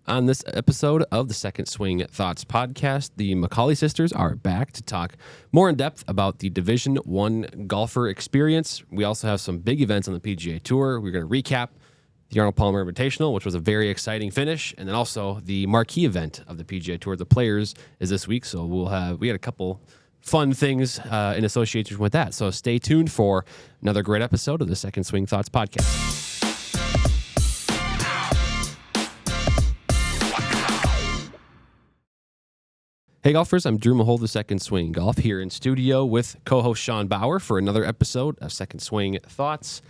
On this episode of the Second Swing Thoughts podcast, the McCauley Sisters are back to talk more in depth about the Division I golfer experience. We also have some big events on the PGA Tour. We're going to recap the Arnold Palmer Invitational, which was a very exciting finish, and then also the marquee event of the PGA Tour, the Players, is this week. So we had a couple fun things in association with that. So stay tuned for another great episode of the Second Swing Thoughts podcast. Hey golfers, I'm Drew Mahol, the Second Swing Golf, here in studio with co-host Sean Bauer for another episode of Second Swing Thoughts.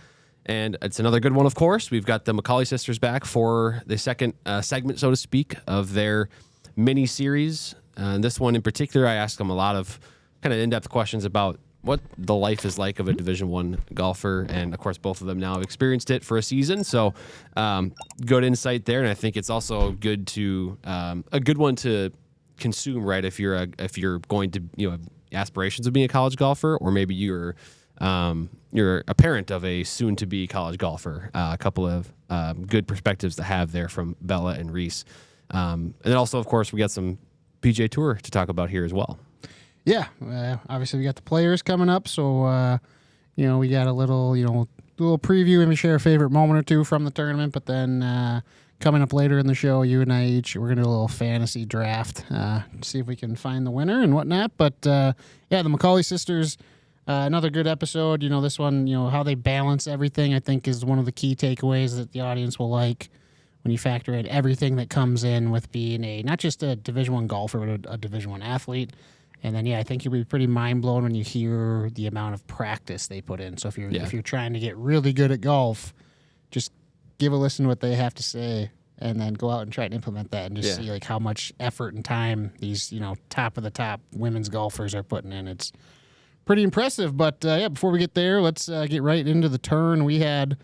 And it's another good one, of course. We've got the McCauley Sisters back for the second segment, so to speak, of their mini-series. This one in particular, I asked them a lot of kind of in-depth questions about what the life is like of a Division I golfer. And, of course, both of them now have experienced it for a season. So good insight there. And I think it's also good to a good one to consume, right? If you're going to have aspirations of being a college golfer, or maybe you're a parent of a soon-to-be college golfer. A couple of good perspectives to have there from Bella and Reese, and then also, of course, we got some PGA Tour to talk about here as well. Yeah, obviously we got the Players coming up, so we got a little preview and we share a favorite moment or two from the tournament, but then. Coming up later in the show, you and I we're going to do a little fantasy draft, see if we can find the winner and whatnot. But, the McCauley Sisters, another good episode. This one, how they balance everything, I think, is one of the key takeaways that the audience will like when you factor in everything that comes in with being not just a Division I golfer, but a Division I athlete. And then, I think you'll be pretty mind-blown when you hear the amount of practice they put in. So if you're trying to get really good at golf, just give a listen to what they have to say, and then go out and try and implement that, and just see how much effort and time these top of the top women's golfers are putting in. It's pretty impressive. But before we get there, let's get right into the turn. We had,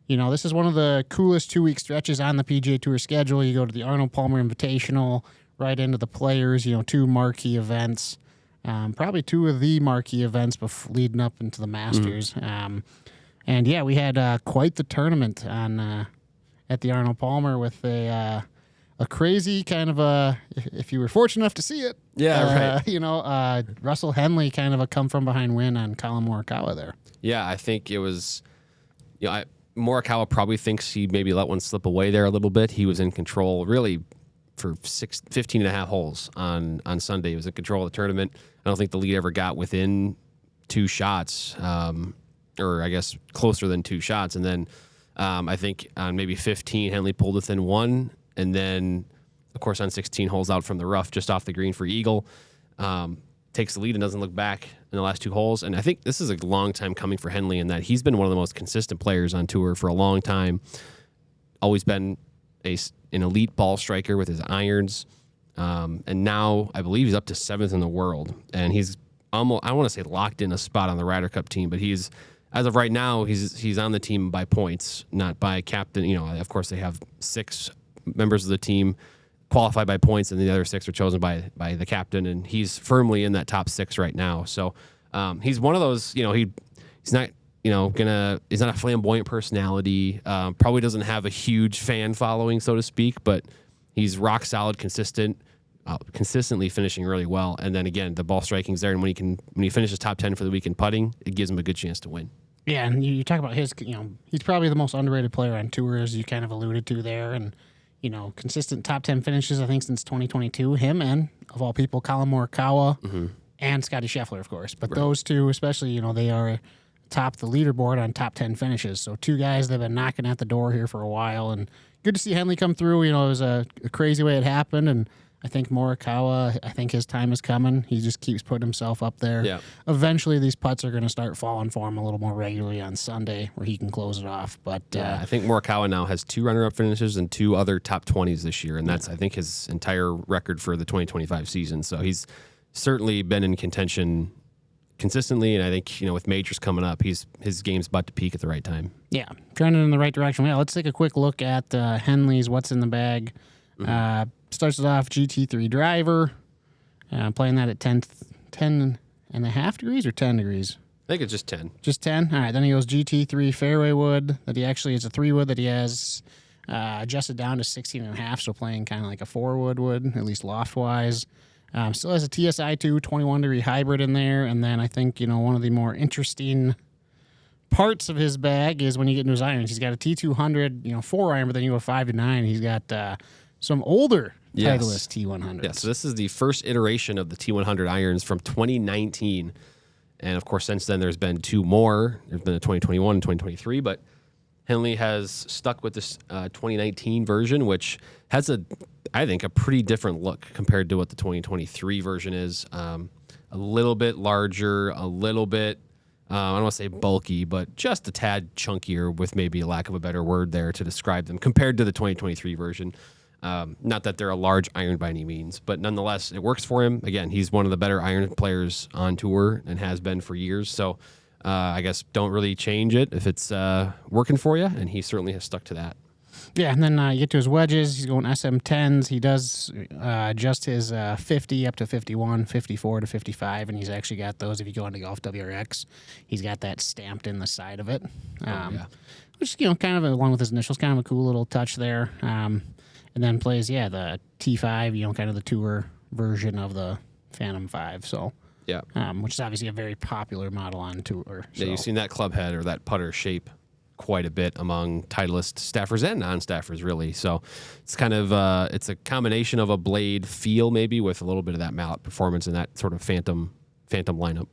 this is one of the coolest 2-week stretches on the PGA Tour schedule. You go to the Arnold Palmer Invitational, right into the Players. 2 marquee events, probably 2 of the marquee events leading up into the Masters. And we had quite the tournament on at the Arnold Palmer with a crazy kind of if you were fortunate enough to see it. Yeah, right. Russell Henley kind of a come from behind win on Collin Morikawa there. Yeah, I think it was. Morikawa probably thinks he maybe let one slip away there a little bit. He was in control really for 15 and a half holes on Sunday. He was in control of the tournament. I don't think the lead ever got within 2 shots. Or I guess closer than 2 shots. And then I think on maybe 15, Henley pulled within 1. And then, of course, on 16, holes out from the rough, just off the green for eagle. Takes the lead and doesn't look back in the last 2 holes. And I think this is a long time coming for Henley in that he's been one of the most consistent players on tour for a long time. Always been an elite ball striker with his irons. And now I believe he's up to 7th in the world. And he's almost, I want to say, locked in a spot on the Ryder Cup team, but he's, as of right now, he's on the team by points, not by captain. Of course, they have 6 members of the team qualified by points, and the other 6 are chosen by the captain, and he's firmly in that top 6 right now. So he's one of those. He's not he's not a flamboyant personality. Probably doesn't have a huge fan following, so to speak, but he's rock solid, consistently finishing really well. And then again, the ball striking's there, and when he finishes top 10 for the week in putting, it gives him a good chance to win. Yeah, and you talk about his, he's probably the most underrated player on tour, as you kind of alluded to there, and consistent top 10 finishes, I think, since 2022. Him and, of all people, Collin Morikawa and Scotty Scheffler, of course. But those two, especially, they are top the leaderboard on top 10 finishes. So 2 guys that have been knocking at the door here for a while, and good to see Henley come through. It was a crazy way it happened, and I think Morikawa, his time is coming. He just keeps putting himself up there. Yeah. Eventually, these putts are going to start falling for him a little more regularly on Sunday, where he can close it off. But I think Morikawa now has 2 runner-up finishes and 2 other top 20s this year, and that's, I think, his entire record for the 2025 season. So he's certainly been in contention consistently, and I think, with majors coming up, his game's about to peak at the right time. Yeah, trending in the right direction. Yeah, let's take a quick look at Henley's what's in the bag. Starts it off GT3 driver, playing that at 10 and a half degrees or 10 degrees? I think it's just 10. Just 10? All right, then he goes GT3 fairway wood, that he actually is a 3 wood that he has adjusted down to 16.5, so playing kind of like a 4-wood would, at least loft-wise. Still has a TSI2 21-degree hybrid in there, and then I think, one of the more interesting parts of his bag is when you get into his irons. He's got a T200, 4-iron, but then you go 5 to 9. He's got some older Titleist T100s. Yeah, so this is the first iteration of the T100 irons from 2019. And, of course, since then there's been 2 more. There's been a 2021 and 2023, but Henley has stuck with this 2019 version, which has, I think, a pretty different look compared to what the 2023 version is. A little bit larger, a little bit, I don't want to say bulky, but just a tad chunkier, with maybe a lack of a better word there to describe them, compared to the 2023 version. Not that they're a large iron by any means, but nonetheless, it works for him. Again, he's one of the better iron players on tour and has been for years. So I guess don't really change it if it's working for you, and he certainly has stuck to that. Yeah, and then you get to his wedges. He's going SM10s. He does adjust his 50 up to 51, 54 to 55, and he's actually got those. If you go into Golf WRX, he's got that stamped in the side of it, which is, kind of along with his initials, kind of a cool little touch there. And then plays, the T5, kind of the tour version of the Phantom 5. So, yeah, which is obviously a very popular model on tour. So. Yeah, you've seen that club head or that putter shape quite a bit among Titleist staffers and non-staffers, really. So it's kind of it's a combination of a blade feel maybe with a little bit of that mallet performance and that sort of phantom lineup.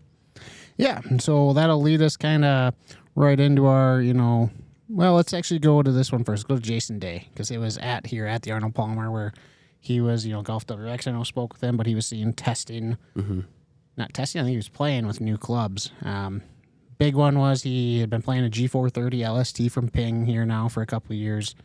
Yeah, and so that'll lead us kind of right into our, well, let's actually go to this one first. Go to Jason Day, because it was at the Arnold Palmer where he was, Golf WX, I know, spoke with him, but he was seeing testing. Mm-hmm. Not testing, I think he was playing with new clubs. Big one was he had been playing a G430 LST from Ping here now for a couple of years.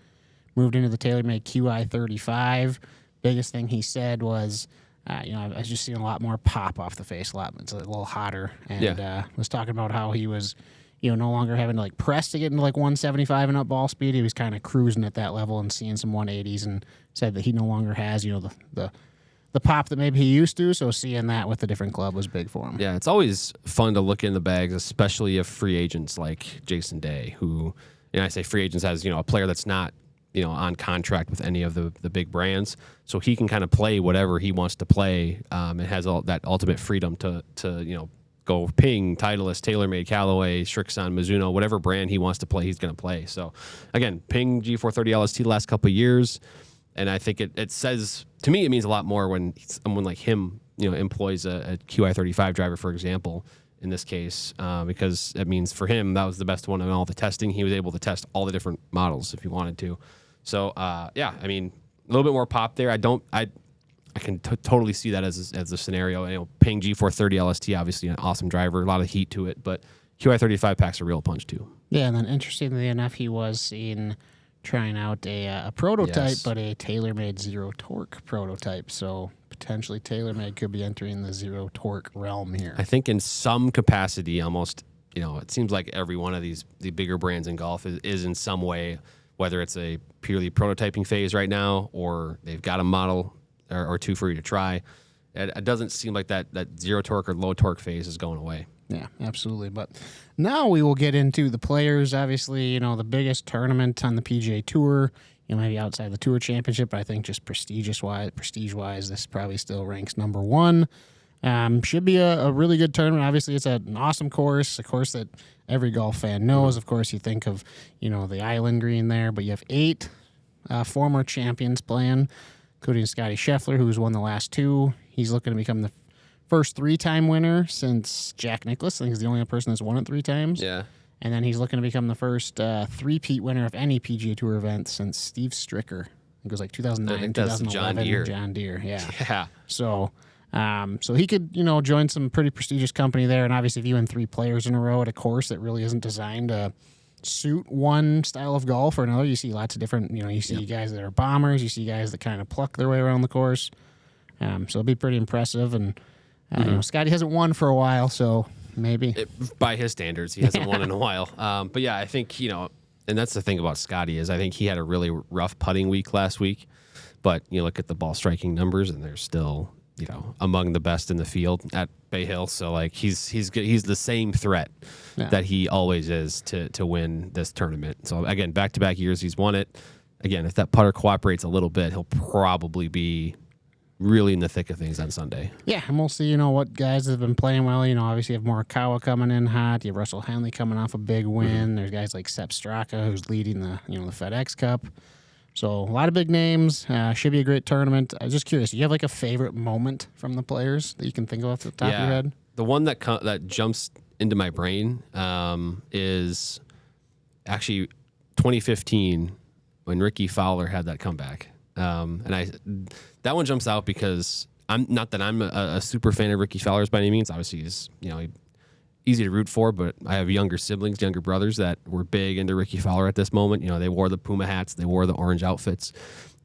Moved into the TaylorMade QI35. Biggest thing he said was, I was just seeing a lot more pop off the face. It's a little hotter. And was talking about how he was, no longer having to press to get into 175 and up ball speed. He was kind of cruising at that level and seeing some 180s, and said that he no longer has, the pop that maybe he used to. So seeing that with a different club was big for him. Yeah, it's always fun to look in the bags, especially of free agents like Jason Day, who, I say free agents as, a player that's not, on contract with any of the big brands. So he can kind of play whatever he wants to play, and has all that ultimate freedom to go Ping, Titleist, TaylorMade, Callaway, Srixon, Mizuno, whatever brand he wants to play, he's going to play. So again, Ping G430 LST the last couple of years. And I think it says, to me, it means a lot more when someone like him, employs a QI35 driver, for example, in this case, because it means for him, that was the best one in all the testing. He was able to test all the different models if he wanted to. So, a little bit more pop there. I can totally see that as a scenario. Ping G430 LST, obviously an awesome driver, a lot of heat to it, but QI35 packs a real punch too. Yeah, and then interestingly enough, he was seen trying out a prototype, but a TaylorMade zero torque prototype. So potentially TaylorMade could be entering the zero torque realm here. I think in some capacity, almost, it seems like every one of the bigger brands in golf is in some way, whether it's a purely prototyping phase right now or they've got a model or two for you to try. It doesn't seem like that zero torque or low torque phase is going away. Yeah, absolutely. But now we will get into the players. Obviously, the biggest tournament on the PGA Tour, maybe outside the Tour Championship, but I think just prestige-wise, this probably still ranks number one. Should be a really good tournament. Obviously, it's an awesome course, a course that every golf fan knows. Of course, you think of, the Island Green there, but you have 8 former champions playing, including Scotty Scheffler, who's won the last 2. He's looking to become the first 3-time winner since Jack Nicklaus. I think he's the only person that's won it 3 times. Yeah. And then he's looking to become the first 3-peat winner of any PGA Tour event since Steve Stricker. It goes 2009, 2011. John Deere. Yeah. Yeah. So he could, join some pretty prestigious company there. And obviously, if you win 3 players in a row at a course that really isn't designed to suit one style of golf or another, you see lots of different, you see guys that are bombers, you see guys that kind of pluck their way around the course. So it'll be pretty impressive. And Scotty hasn't won for a while, so maybe. By his standards, he hasn't won in a while. But yeah, I think, and that's the thing about Scotty is I think he had a really rough putting week last week. But you look at the ball striking numbers, and they're still, among the best in the field at Bay Hill. So he's the same threat that he always is to win this tournament. So again, back-to-back years he's won it. again, if that putter cooperates a little bit, he'll probably be really in the thick of things on Sunday. Yeah, and we'll see, what guys have been playing well. Obviously you have Morikawa coming in hot. You have Russell Henley coming off a big win. There's guys like Sepp Straka, who's leading the, the FedEx Cup. So a lot of big names. Should be a great tournament. I was just curious, do you have like a favorite moment from the players that you can think of off the top of your head? The one that jumps into my brain is actually 2015 when Ricky Fowler had that comeback. That one jumps out because I'm a super fan of Ricky Fowler's by any means. Obviously, he's easy to root for, but I have younger brothers that were big into Ricky Fowler at this moment. They wore the Puma hats, they wore the orange outfits,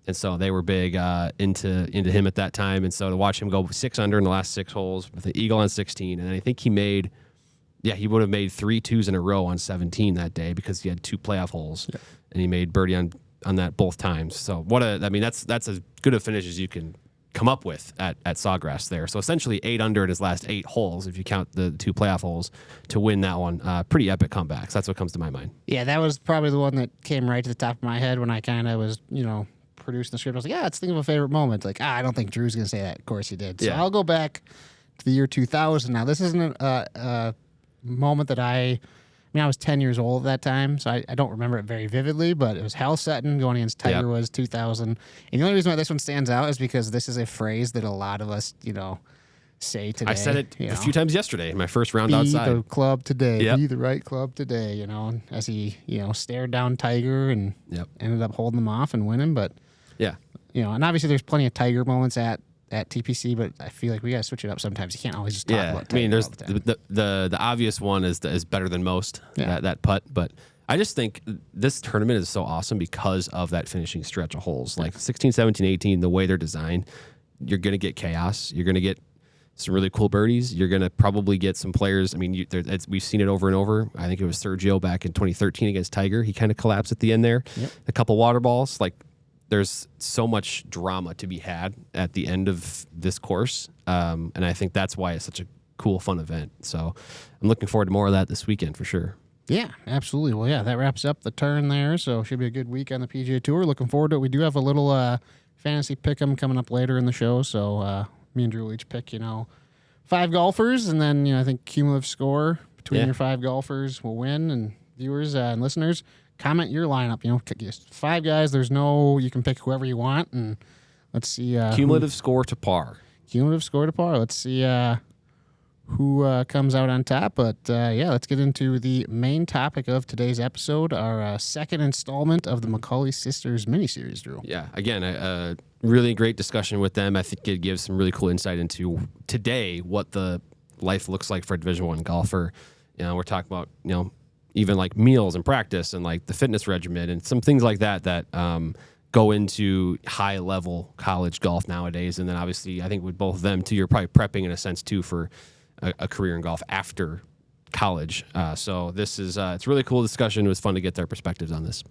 and so they were big into him at that time. And so to watch him go 6 under in the last 6 holes with an eagle on 16, and I think he would have made 3 2s in a row on 17 that day because he had 2 playoff holes, and he made birdie on that both times. So that's as good a finish as you can come up with at Sawgrass there. So essentially 8 under in his last 8 holes, if you count the 2 playoff holes, to win that one. Pretty epic comebacks. That's what comes to my mind. Yeah, that was probably the one that came right to the top of my head when I kind of was, producing the script. I was like, let's think of a favorite moment. Like, I don't think Drew's going to say that. Of course he did. So I'll go back to the year 2000. Now, this isn't a moment that I was 10 years old at that time, so I don't remember it very vividly, but it was Hal Sutton going against Tiger Woods 2000. And the only reason why this one stands out is because this is a phrase that a lot of us, say today. I said it a few times yesterday in my first round outside. Be the club today. Be the right club today, as he, stared down Tiger and ended up holding them off and winning. But, and obviously there's plenty of Tiger moments at TPC, but I feel like we got to switch it up sometimes. You can't always just talk about Tiger. There's all the time. the obvious one is better than most, that putt. But I just think this tournament is so awesome because of that finishing stretch of holes. Like 16, 17, 18, the way they're designed, you're going to get chaos. You're going to get some really cool birdies. You're going to probably get some players. We've seen it over and over. I think it was Sergio back in 2013 against Tiger. He kind of collapsed at the end there. A couple water balls. There's so much drama to be had at the end of this course. And I think that's why it's such a cool, fun event. So I'm looking forward to more of that this weekend for sure. Yeah, absolutely. Well, that wraps up the turn there. So it should be a good week on the PGA Tour. Looking forward to it. We do have a little fantasy pick'em coming up later in the show. So me and Drew will each pick, 5 golfers. And then, I think cumulative score between your 5 golfers will win. And viewers and listeners, comment your lineup. 5 guys. You can pick whoever you want, and let's see. Cumulative score to par. Cumulative score to par. Let's see who comes out on top. But let's get into the main topic of today's episode, our second installment of the McCauley Sisters miniseries, Drew. Yeah, again, a really great discussion with them. I think it gives some really cool insight into today what the life looks like for a Division I golfer. We're talking about even like meals and practice and like the fitness regimen and some things like that go into high level college golf nowadays. And then obviously I think with both of them too, you're probably prepping in a sense too for a career in golf after college. So this is, it's a really cool discussion. It was fun to get their perspectives on this.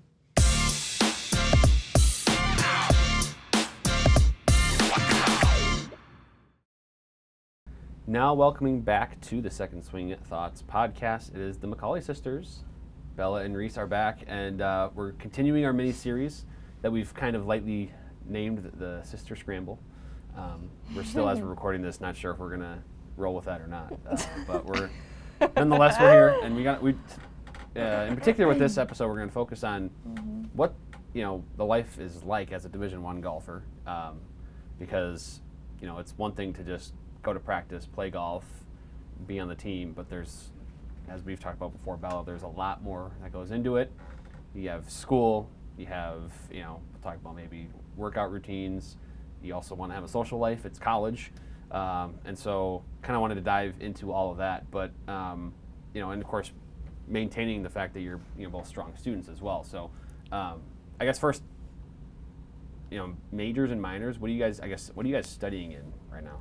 Now welcoming back to the Second Swing Thoughts podcast. It is the McCauley Sisters. Bella and Reese are back, and we're continuing our mini-series that we've kind of lightly named the Sister Scramble. We're still, as we're recording this, not sure if we're going to roll with that or not. But nonetheless, we're here, and in particular with this episode, we're going to focus on what, the life is like as a Division I golfer. Because, it's one thing to just go to practice, play golf, be on the team, but there's, as we've talked about before, Bella, there's a lot more that goes into it. You have school, you have, we'll talk about maybe workout routines, you also want to have a social life, it's college, and so kind of wanted to dive into all of that, but, and of course, maintaining the fact that you're, both strong students as well. So, I guess first, majors and minors, what are you guys studying in right now?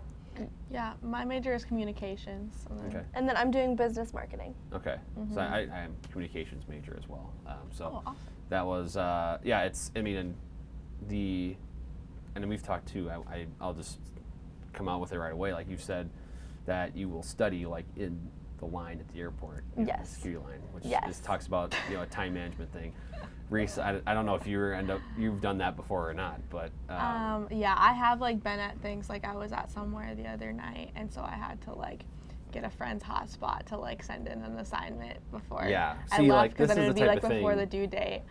Yeah, my major is communications, and then I'm doing business marketing. Okay, so I am communications major as well. Awesome. That was it's and then we've talked too. I'll just come out with it right away. Like you said, that you will study like in the line at the airport. Yes. The security line, which Yes. just talks about a time management thing. Reese, I don't know if you've done that before or not, but Yeah, I have like been at things like I was at somewhere the other night, and so I had to like get a friend's hotspot to like send in an assignment before Yeah. I See, left, like, because this then is it would the be type like of before thing- the due date.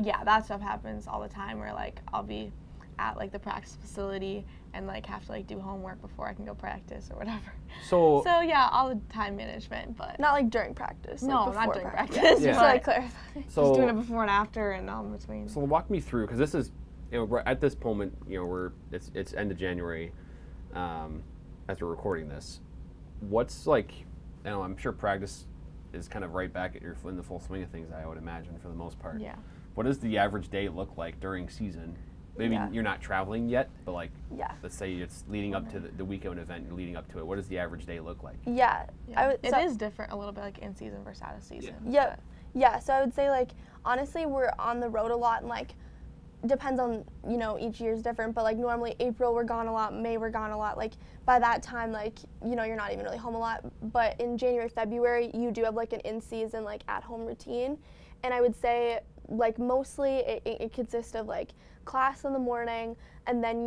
Yeah, that stuff happens all the time where like I'll be at like the practice facility and like have to like do homework before I can go practice or whatever. so So yeah, all the time management, but Not like during practice. no, like not before during practice. practice. Yeah. Just so I But clarify. just doing it so before and after and all in between. so walk me through, because this is we're at this moment, it's end of January, as we're recording this. What's like, I'm sure practice is kind of right back at in the full swing of things, I would imagine, for the most part. Yeah. What does the average day look like during season? Maybe Yeah. you're not traveling yet, but like, Yeah. let's say it's leading up to the weekend event, you're leading up to it. What does the average day look like? Yeah. Yeah. So- It is different a little bit like in season versus out of season. Yeah. Yeah, so I would say like honestly we're on the road a lot and like depends on, each year's different, but like normally April we're gone a lot, May we're gone a lot. Like by that time like, you're not even really home a lot, but in January, February you do have like an in-season like at-home routine. And I would say like mostly it consists of like class in the morning, and then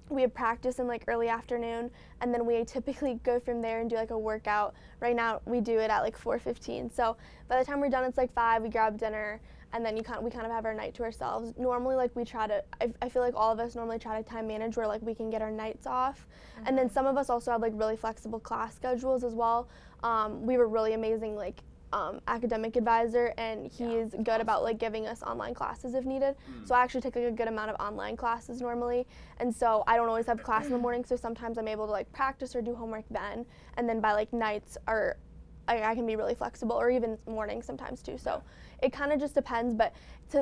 we have practice in like early afternoon, and then we typically go from there and do like a workout. Right now we do it at like 4:15. So by the time we're done, it's like 5. We grab dinner, and then we kind of have our night to ourselves. Normally, like we try to. I feel like all of us normally try to time manage where like we can get our nights off, and then some of us also have like really flexible class schedules as well. We have a really amazing like academic advisor, and he's good about like giving us online classes if needed. So I actually take like a good amount of online classes normally, and so I don't always have class in the morning, so sometimes I'm able to like practice or do homework then, and then by like nights I can be really flexible, or even mornings sometimes too. So it kind of just depends. But to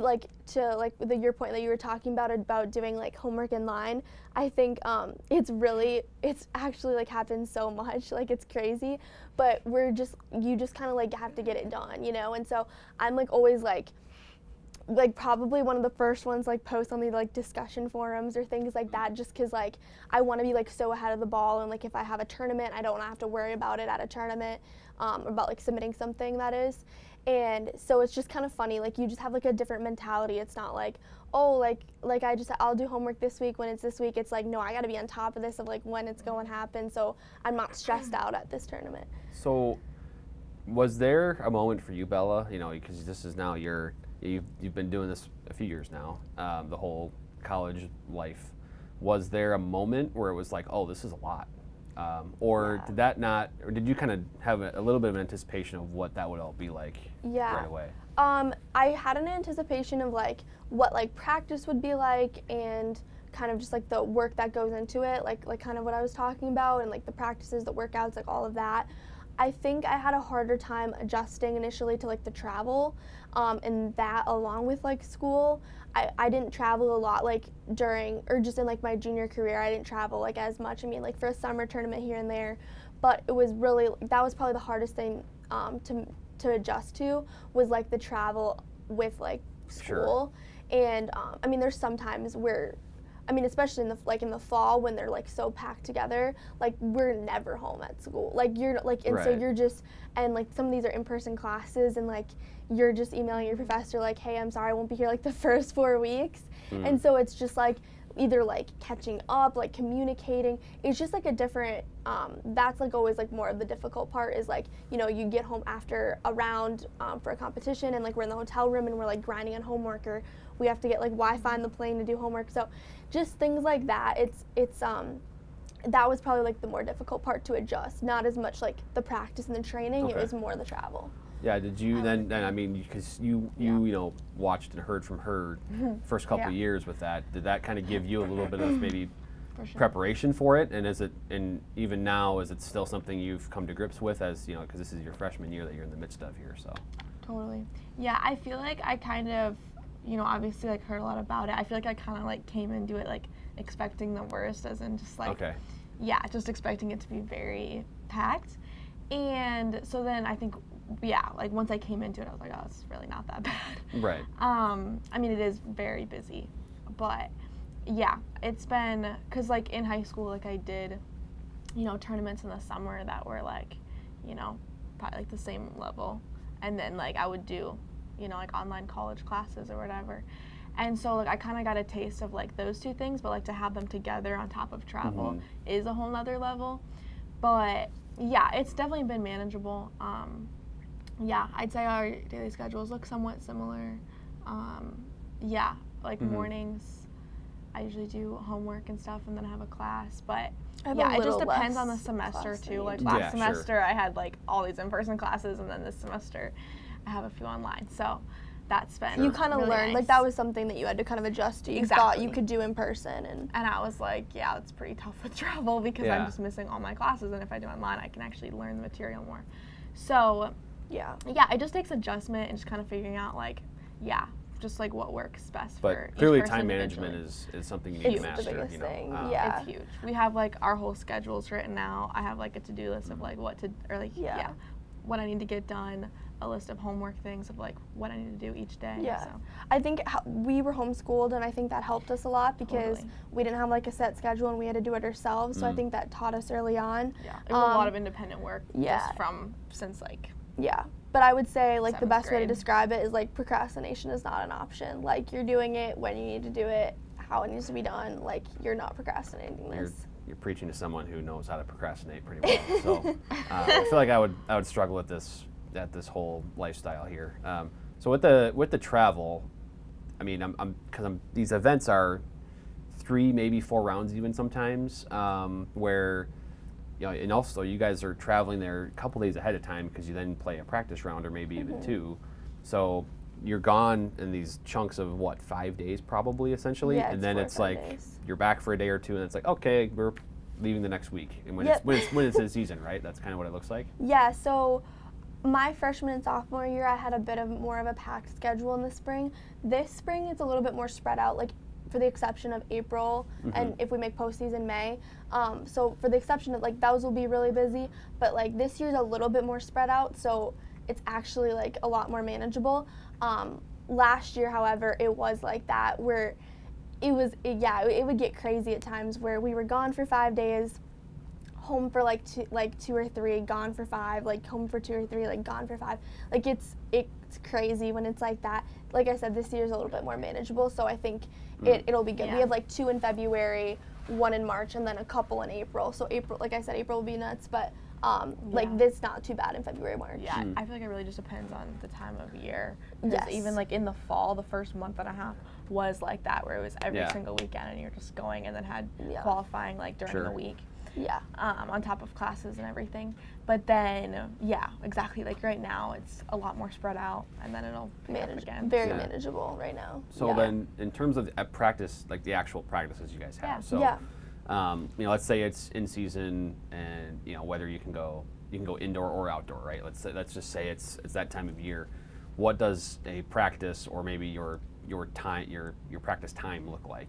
your point that you were talking about doing like homework in line, I think it's actually like happens so much, like it's crazy. But you just kind of like have to get it done, And so I'm like always like probably one of the first ones like post on the like discussion forums or things like that, just because like I want to be like so ahead of the ball, and like if I have a tournament I don't want to have to worry about it at a tournament, about like submitting something that is. And so it's just kind of funny, like you just have like a different mentality. It's not like, oh, like I'll do homework this week when it's this week. It's like, no, I got to be on top of this of like when it's going to happen, so I'm not stressed out at this tournament. So was there a moment for you, Bella, because this is now you've been doing this a few years now, the whole college life. Was there a moment where it was like, oh, this is a lot? Or Yeah. did that not, or did you kind of have a little bit of anticipation of what that would all be like right away? I had an anticipation of like what like practice would be like, and kind of just like the work that goes into it, like kind of what I was talking about, and like the practices, the workouts, like all of that. I think I had a harder time adjusting initially to like the travel, and that along with like school. I didn't travel a lot like during or just in like my junior career. I didn't travel like as much. I mean, like for a summer tournament here and there, but it was really, that was probably the hardest thing to adjust to, was like the travel with like school. Sure. And I mean, there's some times where, I mean, especially in the fall when they're like so packed together, like we're never home at school. Like you're like, and Right. so you're just, and like some of these are in-person classes, and like you're just emailing your professor like, hey, I'm sorry, I won't be here like the first 4 weeks. And so it's just like either like catching up, like communicating. It's just like a different, that's like always like more of the difficult part, is like, you get home after a round for a competition, and like we're in the hotel room and we're like grinding on homework, or we have to get like Wi-Fi on the plane to do homework. So just things like that. That was probably like the more difficult part to adjust. Not as much like the practice and the training. Okay. It was more the travel. Yeah, did you then I mean, because you watched and heard from her first couple of years with that, did that kind of give you a little bit of maybe For sure. preparation for it? And even now, is it still something you've come to grips with, as because this is your freshman year that you're in the midst of here? So Totally. Yeah, I feel like I kind of, obviously like heard a lot about it. I feel like I kind of like came into it like expecting the worst, as in just like, okay, yeah, just expecting it to be very packed. And so then I think, yeah, like once I came into it, I was like, oh, it's really not that bad. right. I mean, it is very busy, but yeah, it's been, because like in high school, like I did, tournaments in the summer that were like, you know, probably like the same level. And then like I would do, you know, like online college classes or whatever. And so like I kind of got a taste of like those two things, but like to have them together on top of travel is a whole nother level. But yeah, it's definitely been manageable. Yeah, I'd say our daily schedules look somewhat similar. Yeah, like mornings, I usually do homework and stuff, and then I have a class. But yeah, it just depends on the semester too. Like last semester, I had like all these in-person classes, and then this semester, I have a few online. So that's been you kind of really learned nice. like that was something that you had to kind of adjust to. You thought you could do in person, and I was like, yeah, it's pretty tough with travel because I'm just missing all my classes, and if I do online, I can actually learn the material more. So yeah, it just takes adjustment and just kind of figuring out like just like what works best for each clearly person time management individually. is something you need to master. The biggest you know? thing. It's huge. We have like our whole schedules written out. I have like a to-do list of like what I need to get done, a list of homework things of like what I need to do each day. Yeah. So. I think we were homeschooled, and I think that helped us a lot because we didn't have like a set schedule and we had to do it ourselves. So I think that taught us early on. Yeah, it was a lot of independent work just since like. Yeah. But I would say like the best way to grade. describe it is like procrastination is not an option. Like you're doing it when you need to do it, how it needs to be done. Like you're not procrastinating this. You're preaching to someone who knows how to procrastinate pretty well. So I feel like I would struggle with this whole lifestyle here. So with the travel, I mean, these events are 3, maybe 4 rounds even sometimes, where. You know, and also you guys are traveling there a couple days ahead of time because you then play a practice round or maybe even 2. So you're gone in these chunks of 5 days probably essentially, and then it's like days. You're back for a day or 2, and it's like okay, we're leaving the next week. And when it's in season, right? That's kind of what it looks like. Yeah. So my freshman and sophomore year, I had a bit of more of a packed schedule in the spring. This spring, it's a little bit more spread out. Like. For the exception of April, and if we make postseason May. So for the exception of like those will be really busy, but like this year's a little bit more spread out, so it's actually like a lot more manageable. Last year, however, it was like that where it would get crazy at times where we were gone for 5 days, home for like 2 or 3, gone for 5, like home for 2 or 3, like gone for 5. Like it's crazy when it's like that. Like I said, this year's a little bit more manageable, so I think it'll be good. Yeah. We have like 2 in February, 1 in March, and then a couple in April. So April, like I said, April will be nuts, but like this not too bad in February, March. Yeah, I feel like it really just depends on the time of year. Because even like in the fall, the first month and a half was like that, where it was every single weekend, and you're just going, and then had qualifying like during the week. Yeah. On top of classes and everything. But then, exactly. Like right now, it's a lot more spread out, and then it'll pick up again. Very manageable right now. So then, in terms of practice, like the actual practices you guys have. So, you know, let's say it's in season, and you know whether you can go indoor or outdoor, right? Let's just say it's that time of year. What does a practice or maybe your practice time look like?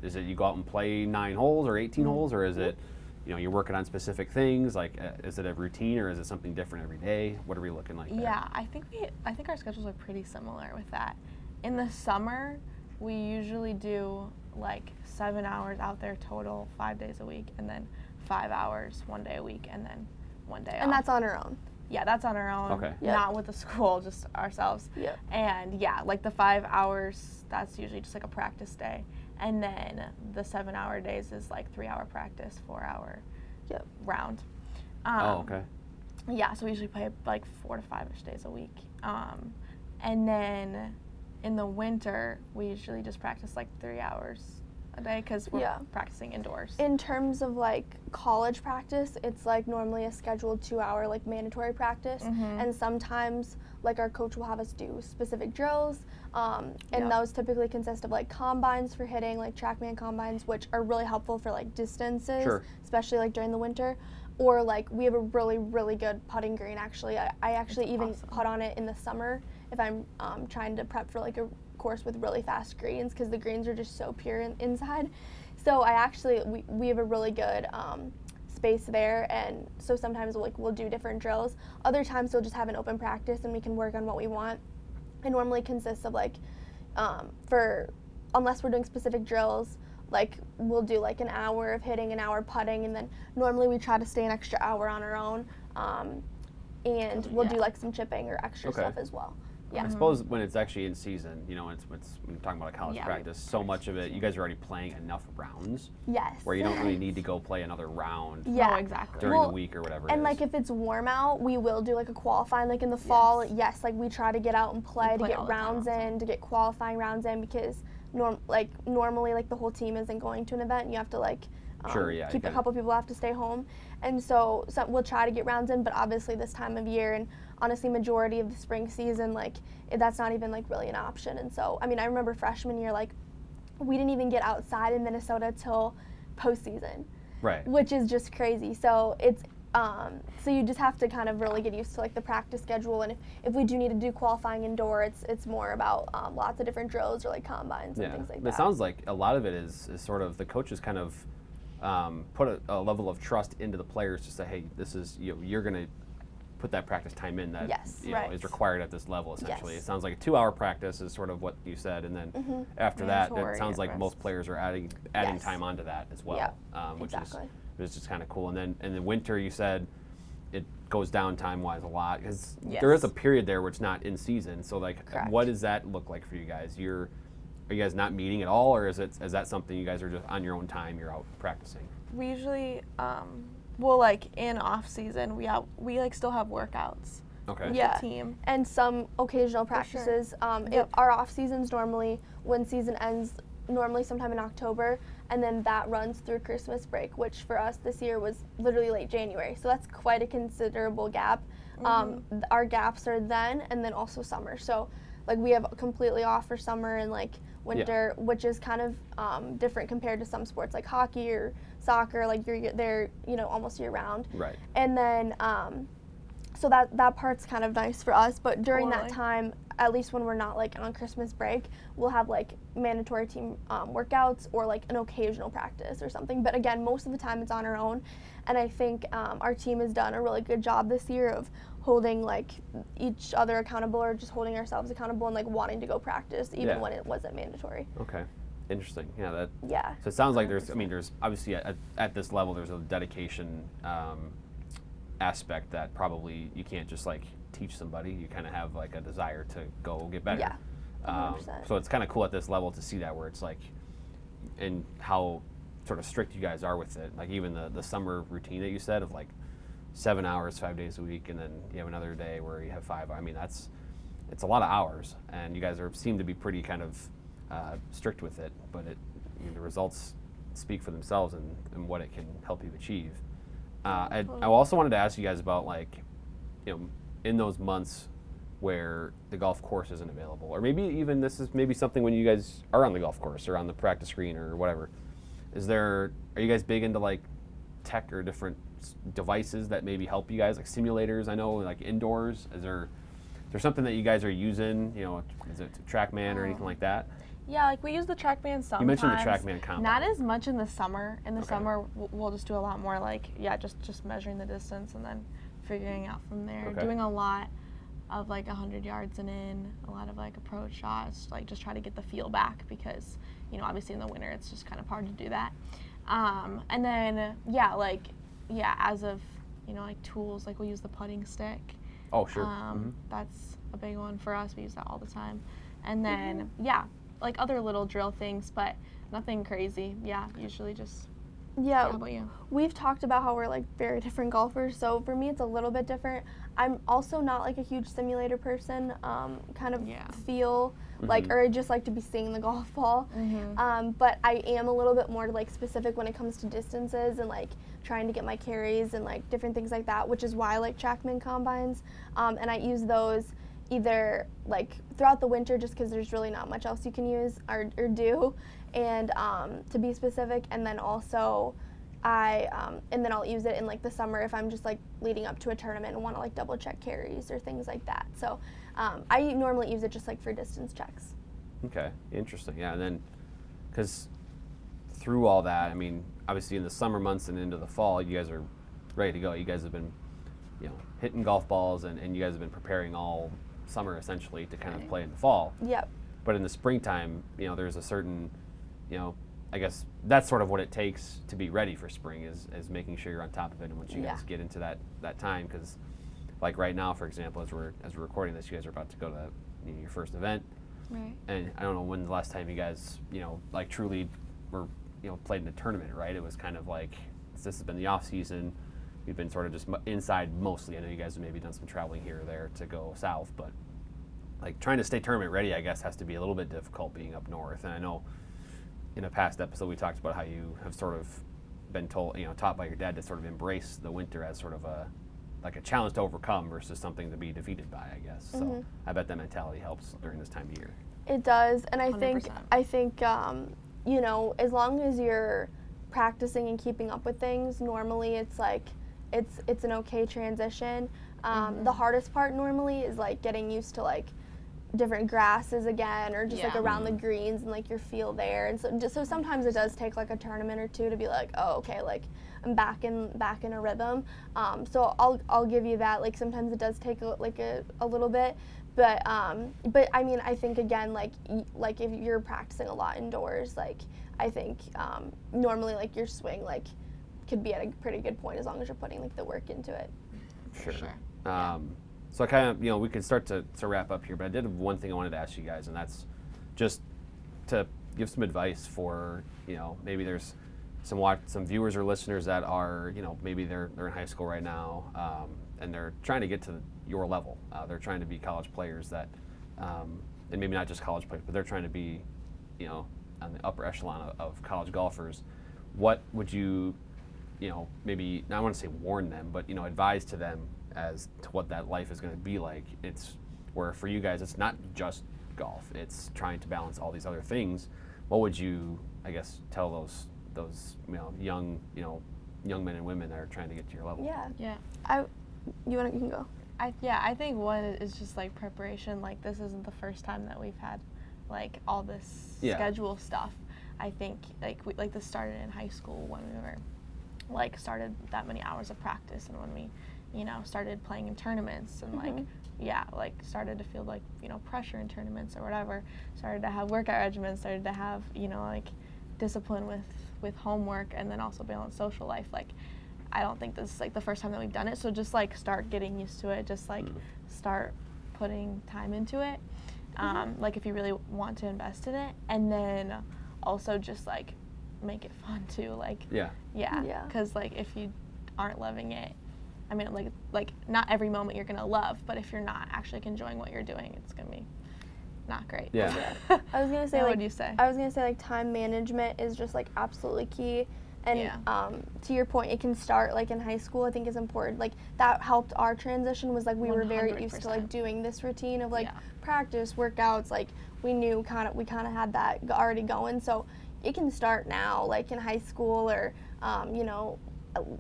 Is it you go out and play 9 holes or 18 holes, or is it you're working on specific things? Like, is it a routine or is it something different every day? What are we looking like there? Yeah, I think our schedules are pretty similar with that. In the summer, we usually do like 7 hours out there total, 5 days a week, and then 5 hours 1 day a week, and then 1 day off. And that's on our own. Yeah, that's on our own. Okay. Not with the school, just ourselves. Yep. And like the 5 hours, that's usually just like a practice day. And then the 7 hour days is like 3 hour practice, 4 hour round. Okay. Yeah, so we usually play like 4 to 5-ish days a week. And then in the winter, we usually just practice like 3 hours a day because we're practicing indoors. In terms of like college practice, it's like normally a scheduled 2-hour like mandatory practice, and sometimes like our coach will have us do specific drills, and those typically consist of like combines for hitting, like TrackMan combines, which are really helpful for like distances, especially like during the winter. Or like we have a really, really good putting green actually. I actually even putt on it in the summer if I'm trying to prep for like a course with really fast greens, because the greens are just so pure inside. So we have a really good space there, and so sometimes we'll do different drills. Other times we'll just have an open practice and we can work on what we want. It normally consists of like unless we're doing specific drills, like we'll do like an hour of hitting, an hour putting, and then normally we try to stay an extra hour on our own. and we'll do Yeah. like some chipping or extra Okay. stuff as well. Yeah. I suppose when it's actually in season, you know, it's when you're talking about a college Yeah, practice, so much of it, you guys are already playing enough rounds Yes. where you don't really need to go play another round Yeah. No, exactly. during Well, the week or whatever. And it like is. if it's warm out, we will do like a qualifying. Like in the fall, yes, like we try to get out and play to play get all the time rounds outside. in, to get qualifying rounds in because normally like the whole team isn't going to an event. You have to like Sure, yeah, you keep a gotta- couple people have to stay home, and so we'll try to get rounds in. But obviously this time of year and honestly majority of the spring season, like that's not even like really an option. And so I mean I remember freshman year like we didn't even get outside in Minnesota till postseason, right. which is just crazy. So it's so you just have to kind of really get used to like the practice schedule, and if we do need to do qualifying indoor, it's more about lots of different drills or like combines and things like It that. sounds like a lot of it is sort of the coaches kind of put a level of trust into the players to say, hey, this is you're going to put that practice time in that Yes, you right. know, is required at this level essentially. Yes. It sounds like a 2-hour practice is sort of what you said, and then after that, it Mandatory sounds like at most first. players are adding Yes. time onto that as well, Yeah, which exactly. is just kind of cool. And then in the winter, you said it goes down time-wise a lot because Yes. there is a period there where it's not in season. So like, Correct. what does that look like for you guys? Are you guys not meeting at all, or is that something you guys are just on your own time? You're out practicing. We usually, well, like in off season, we like still have workouts. Okay. With Yeah. the team. And some occasional sure. practices. Yep. Our off seasons normally when season ends normally sometime in October, and then that runs through Christmas break, which for us this year was literally late January. So that's quite a considerable gap. Our gaps are then and then also summer. So like we have completely off for summer and like winter, which is kind of different compared to some sports like hockey or soccer. Like you're there, almost year round. Right. And then so that part's kind of nice for us, but during that Totally. time, at least when we're not like on Christmas break, we'll have like mandatory team workouts or like an occasional practice or something. But again, most of the time it's on our own, and I think our team has done a really good job this year of holding like each other accountable or just holding ourselves accountable and like wanting to go practice even Yeah. when it wasn't mandatory. Okay. Interesting. Yeah. Yeah. So it sounds like there's obviously at this level there's a dedication aspect that probably you can't just like teach somebody. You kind of have like a desire to go get better. Yeah. 100%. So it's kind of cool at this level to see that where it's like, and how sort of strict you guys are with it. Like even the summer routine that you said of like 7 hours, 5 days a week, and then you have another day where you have 5. I mean, it's a lot of hours, and you guys seem to be pretty kind of strict with it. But the results speak for themselves and what it can help you achieve. I also wanted to ask you guys about like, in those months where the golf course isn't available, or maybe even this is maybe something when you guys are on the golf course or on the practice green or whatever. Are you guys big into like tech or different devices that maybe help you guys, like simulators? I know like indoors. Is there something that you guys are using? Is it TrackMan or anything like that? Yeah, like we use the TrackMan sometimes. You mentioned the TrackMan combine. Not as much in the summer. In the Okay. summer, we'll just do a lot more like, just measuring the distance and then figuring out from there. Okay. Doing a lot of like 100 yards and in, a lot of like approach shots, like just try to get the feel back because, obviously in the winter it's just kind of hard to do that. And then, as of, like tools, like we'll use the putting stick. Oh, sure. That's a big one for us. We use that all the time. And then, like other little drill things, but nothing crazy. Yeah, usually just. Yeah. How about you? We've talked about how we're like very different golfers, so for me it's a little bit different. I'm also not like a huge simulator person, kind of feel like, or I just like to be seeing the golf ball. But I am a little bit more like specific when it comes to distances and like trying to get my carries and like different things like that, which is why I like TrackMan combines. And I use those either like throughout the winter just because there's really not much else you can use or do, and to be specific, and then also and then I'll use it in like the summer if I'm just like leading up to a tournament and want to like double check carries or things like that. So I normally use it just like for distance checks. Okay, interesting. Yeah, and then because through all that, I mean, obviously in the summer months and into the fall, you guys are ready to go. You guys have been, hitting golf balls, and you guys have been preparing all summer essentially to kind of play in the fall. Yep. But in the springtime, there's a certain, I guess that's sort of what it takes to be ready for spring is making sure you're on top of it. And once you guys get into that time, because like right now, for example, as we're recording this, you guys are about to go to your first event. Right. And I don't know when the last time you guys, like truly were, played in a tournament, right? It was kind of like, this has been the off season. We've been sort of just inside mostly. I know you guys have maybe done some traveling here or there to go south, but like trying to stay tournament ready, I guess, has to be a little bit difficult being up north. And I know in a past episode we talked about how you have sort of been told, taught by your dad to sort of embrace the winter as sort of a challenge to overcome versus something to be defeated by, I guess. So I bet that mentality helps during this time of year. It does, and I 100%. think as long as you're practicing and keeping up with things, normally it's like it's an okay transition. The hardest part normally is like getting used to like different grasses again, or just like around the greens and like your feel there. And so sometimes it does take like a tournament or two to be like, oh, okay, like I'm back in a rhythm. So I'll give you that. Like sometimes it does take a little bit, but I mean, I think again, like if you're practicing a lot indoors, like I think normally like your swing like could be at a pretty good point as long as you're putting like the work into it. Sure. Yeah. So I kind of, we could start to wrap up here, but I did have one thing I wanted to ask you guys, and that's just to give some advice for, maybe there's some viewers or listeners that are, maybe they're in high school right now, and they're trying to get to your level. They're trying to be college players that, and maybe not just college players, but they're trying to be, on the upper echelon of college golfers. What would you, maybe, I don't want to say warn them, but, advise to them as to what that life is going to be like? It's where for you guys, it's not just golf. It's trying to balance all these other things. What would you, I guess, tell those young men and women that are trying to get to your level? Yeah. You can go. I think one is just like preparation. Like this isn't the first time that we've had like all this schedule stuff. I think like this started in high school when we were like started that many hours of practice, and when we started playing in tournaments and like started to feel like pressure in tournaments or whatever, started to have workout regimens, started to have like discipline with homework, and then also balance social life. Like I don't think this is like the first time that we've done it, so just like start getting used to it, just like start putting time into it, like if you really want to invest in it, and then also just like make it fun too, like because like if you aren't loving it, I mean, like not every moment you're gonna love, but if you're not actually enjoying what you're doing, it's gonna be not great. Yeah. I was gonna say What like would you say? I was gonna say like time management is just like absolutely key. And to your point, it can start like in high school. I think is important. Like that helped our transition. Was like we were very used to like doing this routine of like practice, workouts. Like we knew we kind of had that already going. So it can start now, like in high school, or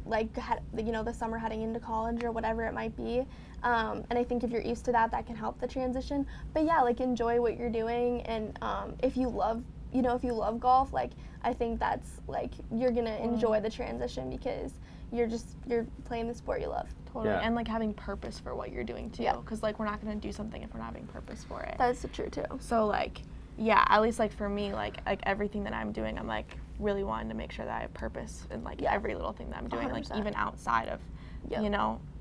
like the summer heading into college or whatever it might be. And I think if you're used to that can help the transition. But yeah, like enjoy what you're doing, and if you love golf, like I think that's like you're gonna enjoy the transition because you're playing the sport you love. Totally. And like having purpose for what you're doing too, because like we're not gonna do something if we're not having purpose for it. That's true too. So like at least like for me, like everything that I'm doing, I'm like really wanting to make sure that I have purpose in like every little thing that I'm doing, 100%. Like even outside of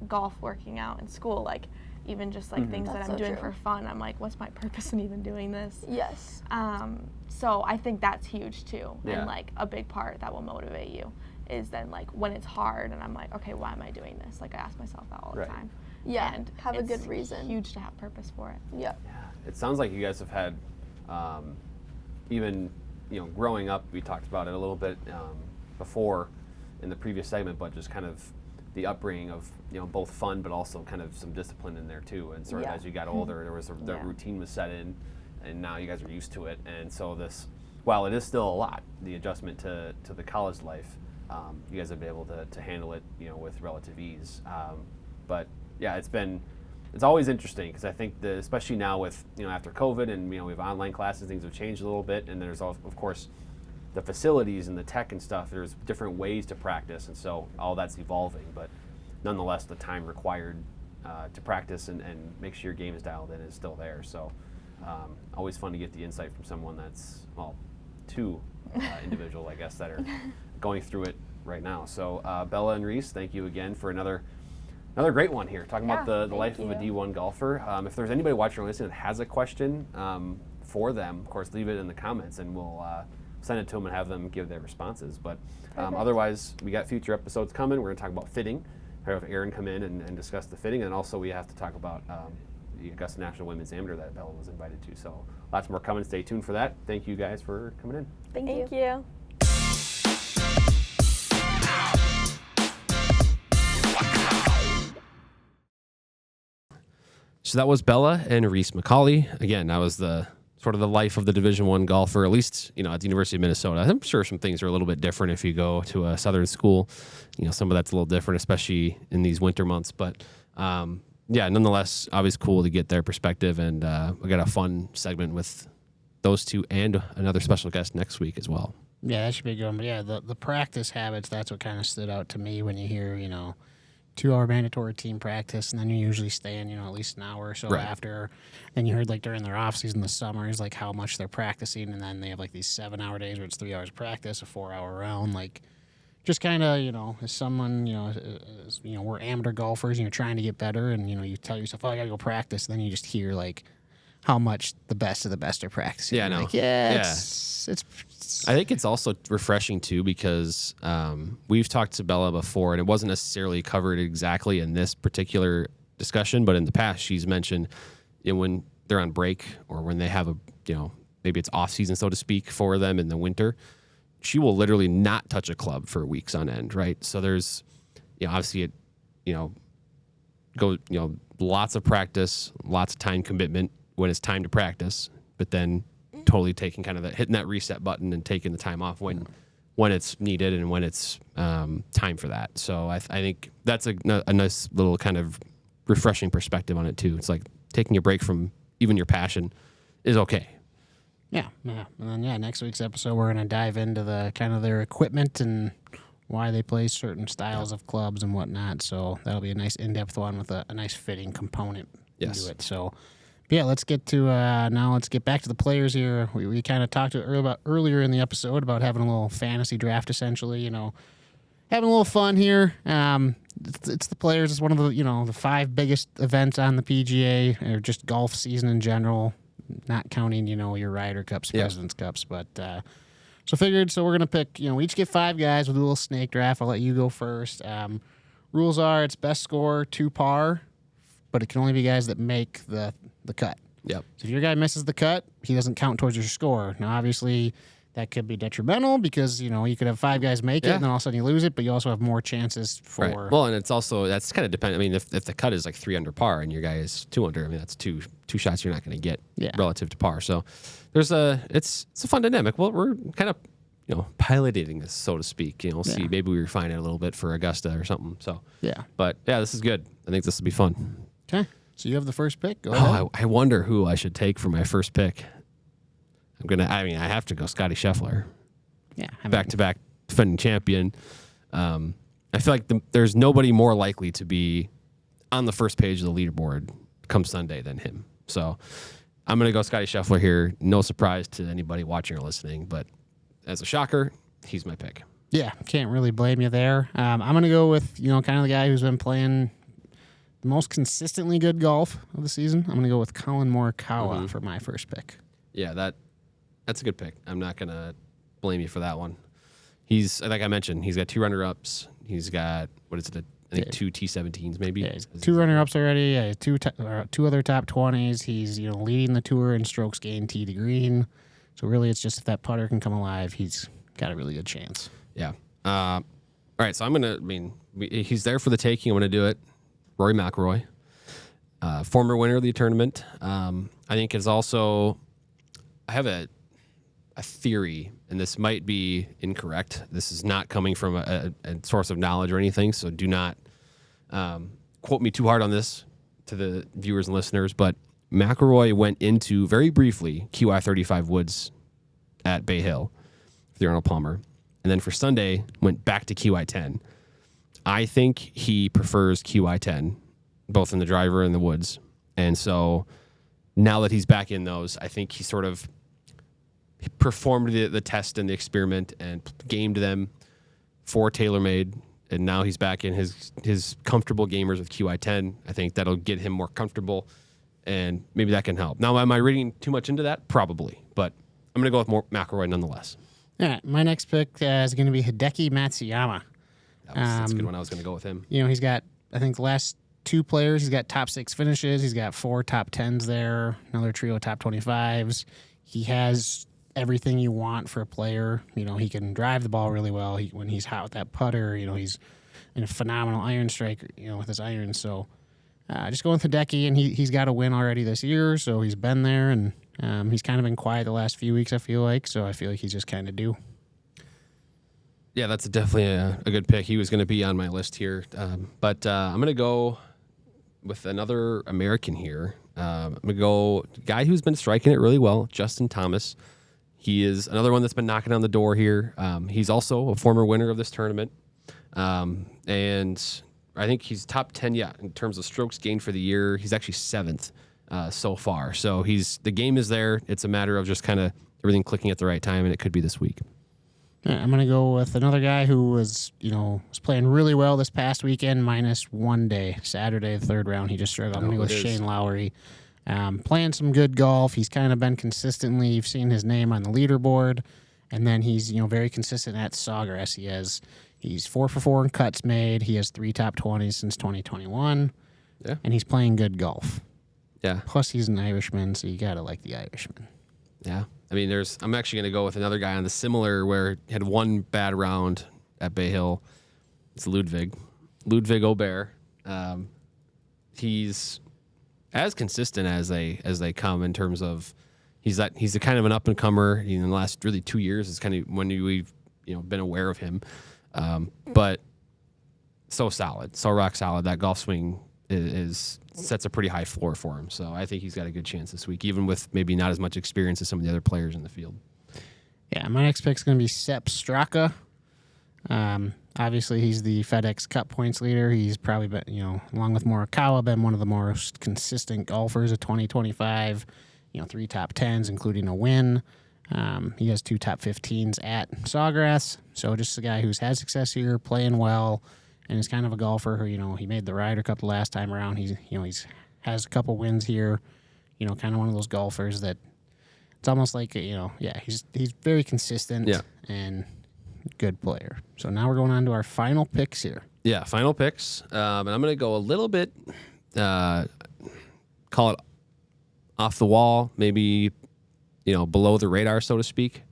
golf, working out, and school, like even just like things that I'm doing for fun, I'm like, what's my purpose in even doing this? Yes. So I think that's huge too, and like a big part that will motivate you is then like when it's hard and I'm like, okay, why am I doing this? Like I ask myself that all the time. Yeah, and have a good reason. Huge to have purpose for it. Yeah. It sounds like you guys have had, even growing up, we talked about it a little bit before in the previous segment, but just kind of the upbringing of both fun but also kind of some discipline in there too. And sort of as you got older, there was the routine was set in, and now you guys are used to it. And so this, while it is still a lot, the adjustment to the college life, you guys have been able to handle it with relative ease. But yeah, it's always interesting because I think especially now with after COVID and we have online classes, things have changed a little bit, and there's of course the facilities and the tech and stuff. There's different ways to practice, and so all that's evolving. But nonetheless, the time required to practice and make sure your game is dialed in is still there. So always fun to get the insight from someone that's two individual, I guess, that are going through it right now. So Bella and Reese, thank you again for another Another great one here, talking about the thank life of a you. D1 golfer. If there's anybody watching or listening that has a question for them, of course, leave it in the comments, and we'll send it to them and have them give their responses. But otherwise, we got future episodes coming. We're going to talk about fitting. Have Aaron come in and discuss the fitting, and also we have to talk about the Augusta National Women's Amateur that Bella was invited to. So lots more coming. Stay tuned for that. Thank you guys for coming in. Thank you. So that was Bella and Reese McCauley. Again, that was the sort of the life of the Division I golfer, at least, at the University of Minnesota. I'm sure some things are a little bit different if you go to a southern school. Some of that's a little different, especially in these winter months. But nonetheless, always cool to get their perspective. And we got a fun segment with those two and another special guest next week as well. Yeah, that should be good. But yeah, the practice habits, that's what kind of stood out to me when you hear, 2-hour mandatory team practice, and then you usually stay in, at least an hour or so after. And you heard, during their off-season, the summers, how much they're practicing, and then they have, these 7-hour days where it's 3 hours practice, a 4-hour round. Just kind of, as someone, we're amateur golfers, and you're trying to get better, and, you tell yourself, I got to go practice, and then you just hear, how much the best of the best are practicing. Yeah, I know. It's I think it's also refreshing too because we've talked to Bella before, and it wasn't necessarily covered exactly in this particular discussion, but in the past she's mentioned when they're on break or when they have a maybe it's off season, so to speak, for them in the winter, she will literally not touch a club for weeks on end, right? So there's obviously it go lots of practice, lots of time commitment when it's time to practice, but then totally taking kind of hitting that reset button and taking the time off when it's needed and when it's time for that. So I think that's a nice little kind of refreshing perspective on it too. It's like taking a break from even your passion is okay. Yeah. And then, next week's episode, we're going to dive into the kind of their equipment and why they play certain styles of clubs and whatnot. So that'll be a nice in-depth one with a nice fitting component into it. So, yeah, let's get to let's get back to the players here. We kind of talked earlier in the episode about having a little fantasy draft, essentially. Having a little fun here. It's the players. It's one of the the 5 biggest events on the PGA, or just golf season in general, not counting your Ryder Cups, Presidents Cups. But so we're gonna pick. We each get 5 guys. We'll do a little snake draft. I'll let you go first. Rules are it's best score 2 par, but it can only be guys that make the cut. Yep. So if your guy misses the cut, he doesn't count towards your score. Now, obviously, that could be detrimental because, you could have 5 guys make it and then all of a sudden you lose it, but you also have more chances for... Right. Well, and it's also, that's kind of dependent. I mean, if the cut is 3 under par and your guy is 2 under, I mean, that's two shots you're not going to get relative to par. So it's a fun dynamic. Well, we're kind of, piloting this, so to speak. We'll see. Maybe we refine it a little bit for Augusta or something. So, But, this is good. I think this will be fun. Okay. So you have the first pick. Go ahead. I wonder who I should take for my first pick. I have to go Scotty Scheffler. Yeah. Back-to-back defending champion. I feel like there's nobody more likely to be on the first page of the leaderboard come Sunday than him. So I'm going to go Scotty Scheffler here. No surprise to anybody watching or listening, but as a shocker, he's my pick. Yeah, can't really blame you there. I'm going to go with, kind of the guy who's been playing the most consistently good golf of the season. I'm going to go with Colin Morikawa for my first pick. Yeah, that's a good pick. I'm not going to blame you for that one. He's, like I mentioned, he's got 2 runner-ups. He's got, I think 2 T17s maybe. Yeah, 2 runner-ups already. Yeah, 2 other top 20s. He's, leading the tour in strokes gained tee to green. So really it's just if that putter can come alive, he's got a really good chance. Yeah. All right, so he's there for the taking. I'm going to do it. Rory McIlroy, former winner of the tournament. I think is also, I have a theory, and this might be incorrect. This is not coming from a source of knowledge or anything, so do not quote me too hard on this to the viewers and listeners, but McIlroy went into, very briefly, QI 35 woods at Bay Hill for the Arnold Palmer, and then for Sunday went back to QI 10. I think he prefers QI 10, both in the driver and the woods. And so now that he's back in those, I think he sort of performed the test and the experiment and gamed them for TaylorMade and now he's back in his comfortable gamers with QI10. I think that'll get him more comfortable, and maybe that can help. Now, am I reading too much into that? Probably, but I'm going to go with more McElroy nonetheless. All right, my next pick is going to be Hideki Matsuyama. That's a good one. I was going to go with him. He's got, I think, the last 2 players, he's got top 6 finishes. He's got 4 top 10s there, another trio of top 25s. He has everything you want for a player. He can drive the ball really well. When he's hot with that putter, he's in a phenomenal iron strike, with his irons. So just going with Hideki, and he's got a win already this year, so he's been there, and he's kind of been quiet the last few weeks, I feel like. So I feel like he's just kind of due. Yeah, that's definitely a good pick. He was going to be on my list here. But I'm going to go with another American here. I'm going to go guy who's been striking it really well, Justin Thomas. He is another one that's been knocking on the door here. He's also a former winner of this tournament. And I think he's top 10, in terms of strokes gained for the year. He's actually 7th so far. So the game is there. It's a matter of just kind of everything clicking at the right time, and it could be this week. I'm going to go with another guy who was playing really well this past weekend, minus 1 day. Saturday, the 3rd round, he just struggled. I'm going to go with Shane Lowry. Playing some good golf. He's kind of been consistently, you've seen his name on the leaderboard, and then he's, very consistent at Sawgrass. He's 4 for 4 in cuts made. He has 3 top 20s since 2021. Yeah. And he's playing good golf. Yeah. Plus, he's an Irishman, so you got to like the Irishman. Yeah. I mean, I'm actually going to go with another guy on the similar where he had 1 bad round at Bay Hill. It's Ludwig Aubert. He's as consistent as they come in terms of he's a kind of an up and comer. In the last really 2 years is kind of when we've been aware of him, but so solid, so rock solid. That golf swing sets a pretty high floor for him. So I think he's got a good chance this week, even with maybe not as much experience as some of the other players in the field. Yeah, my next pick is going to be Sepp Straka. Obviously, he's the FedEx Cup points leader. He's probably been, along with Morikawa, been one of the most consistent golfers of 2025. 3 top 10s, including a win. He has 2 top 15s at Sawgrass. So just a guy who's had success here, playing well, and is kind of a golfer who, he made the Ryder Cup the last time around. He's has a couple wins here. Kind of one of those golfers that it's almost like, he's very consistent and good player. So now we're going on to our final picks here. Yeah, final picks. And I'm going to go a little bit, call it off the wall, maybe, below the radar, so to speak.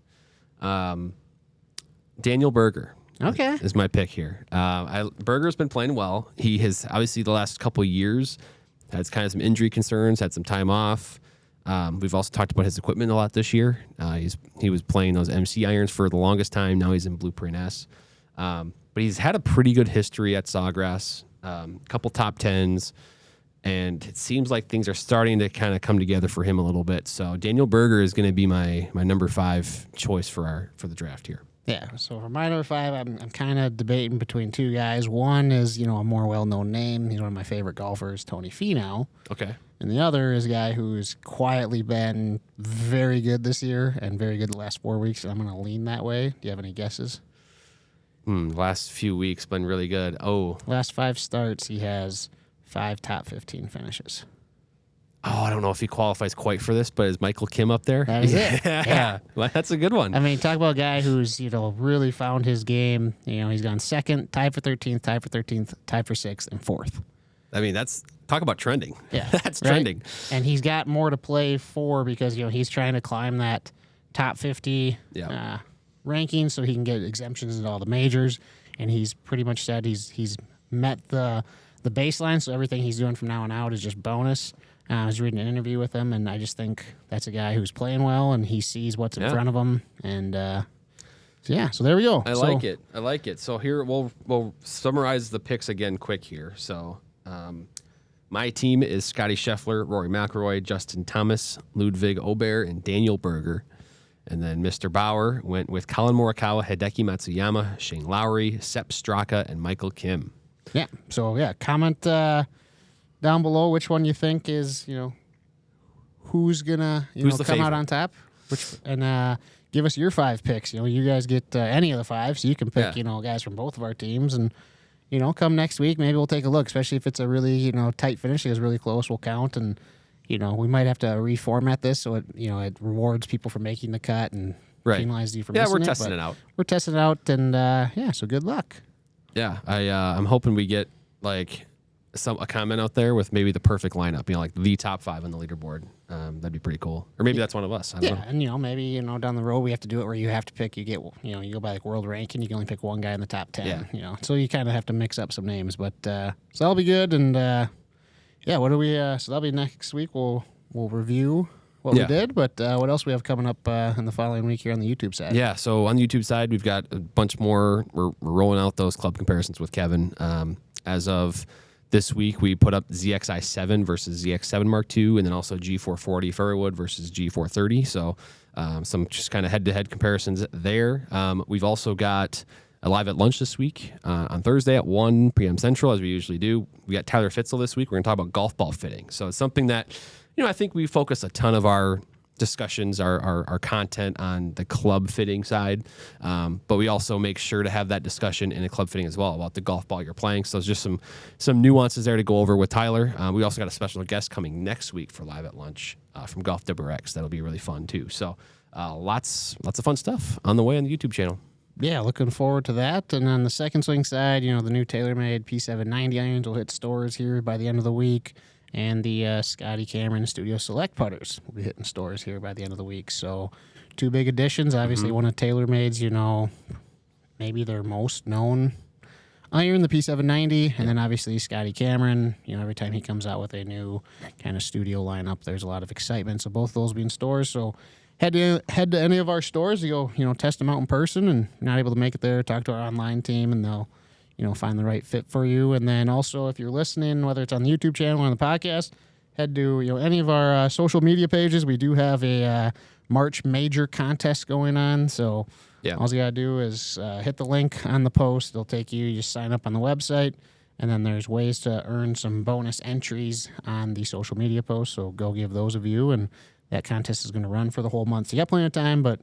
Daniel Berger. Okay. Is my pick here. Berger's been playing well. He has obviously the last couple of years had kind of some injury concerns, had some time off. We've also talked about his equipment a lot this year. He was playing those MC irons for the longest time. Now he's in Blueprint S. But he's had a pretty good history at Sawgrass, couple top 10s, and it seems like things are starting to kind of come together for him a little bit. So Daniel Berger is going to be my number 5 choice for the draft here. Yeah, so for my number 5, I'm kind of debating between 2 guys. One is, a more well-known name. He's one of my favorite golfers, Tony Finau. Okay. And the other is a guy who's quietly been very good this year and very good the last 4 weeks. I'm going to lean that way. Do you have any guesses? Last few weeks been really good. Last 5 starts, he has 5 top 15 finishes. I don't know if he qualifies quite for this, but is Michael Kim up there? That is it. Yeah. Well, that's a good one. I mean, talk about a guy who's, really found his game. He's gone 2nd, tied for 13th, tied for 13th, tied for 6th, and 4th. I mean, talk about trending. Yeah. That's trending. And he's got more to play for because, he's trying to climb that top 50 ranking so he can get exemptions into all the majors. And he's pretty much said he's met the baseline, so everything he's doing from now on out is just bonus. I was reading an interview with him, and I just think that's a guy who's playing well, and he sees what's in front of him. And, so there we go. I like it. So here, we'll summarize the picks again quick here. So my team is Scotty Scheffler, Rory McIlroy, Justin Thomas, Ludwig Aubert, and Daniel Berger. And then Mr. Bauer went with Colin Morikawa, Hideki Matsuyama, Shane Lowry, Sepp Straka, and Michael Kim. Yeah. So, comment down below which one you think is, who's going to come out on top. And give us your 5 picks. You guys get any of the 5, so you can pick, guys from both of our teams. And, come next week, maybe we'll take a look, especially if it's a really, tight finish. It's really close. We'll count, and, we might have to reformat this so it rewards people for making the cut and penalizes you for missing it. Yeah, we're testing it out. We're testing it out, and, so good luck. Yeah, I'm hoping we get, like, a comment out there with maybe the perfect lineup, like the top 5 on the leaderboard. That'd be pretty cool. Or maybe that's one of us. I don't know. And maybe down the road we have to do it where you have to pick. You get you go by like world ranking. You can only pick one guy in the top 10. Yeah. So you kind of have to mix up some names. But so that'll be good. And what do we? So that'll be next week. We'll review what we did. But what else we have coming up in the following week here on the YouTube side? Yeah. So on the YouTube side, we've got a bunch more. We're rolling out those club comparisons with Kevin. As of this week, we put up ZXi 7 versus ZX7 Mark II, and then also G440 Furrowwood versus G430. So some just kind of head-to-head comparisons there. We've also got a live at lunch this week on Thursday at 1 p.m. Central, as we usually do. We got Tyler Fitzel this week. We're going to talk about golf ball fitting. So it's something that, I think we focus a ton of our discussions, our content on the club fitting side, but we also make sure to have that discussion in a club fitting as well about the golf ball you're playing. So there's just some nuances there to go over with Tyler. We also got a special guest coming next week for live at lunch from Golf WRX. That'll be really fun too. So lots of fun stuff on the way on the YouTube channel. Yeah, looking forward to that. And on the second swing side, the new TaylorMade P790 irons will hit stores here by the end of the week. And the Scotty Cameron Studio Select putters will be hitting stores here by the end of the week. So 2 big additions. Obviously, one of TaylorMade's, maybe their most known iron, the P790. And then obviously Scotty Cameron, every time he comes out with a new kind of studio lineup, there's a lot of excitement. So both those will be in stores. So head to any of our stores to go, test them out in person, and not able to make it there, talk to our online team, and they'll find the right fit for you. And then also, if you're listening, whether it's on the YouTube channel or on the podcast, head to any of our social media pages. We do have a March major contest going on. So all you got to do is hit the link on the post. It'll take you. You just sign up on the website. And then there's ways to earn some bonus entries on the social media posts. So go give those a view. And that contest is going to run for the whole month. So you got plenty of time, but,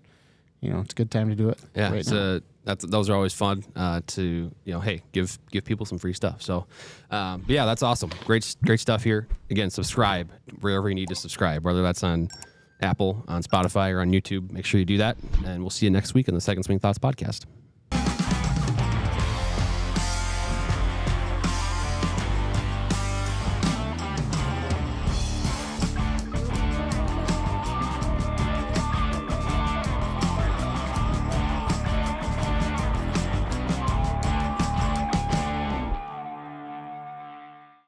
it's a good time to do it. Yeah, right now. Those are always fun to hey, give people some free stuff. So but yeah, that's awesome. Great stuff here. Again, subscribe wherever you need to subscribe, whether that's on Apple, on Spotify, or on YouTube. Make sure you do that, and we'll see you next week on the Second Swing Thoughts podcast.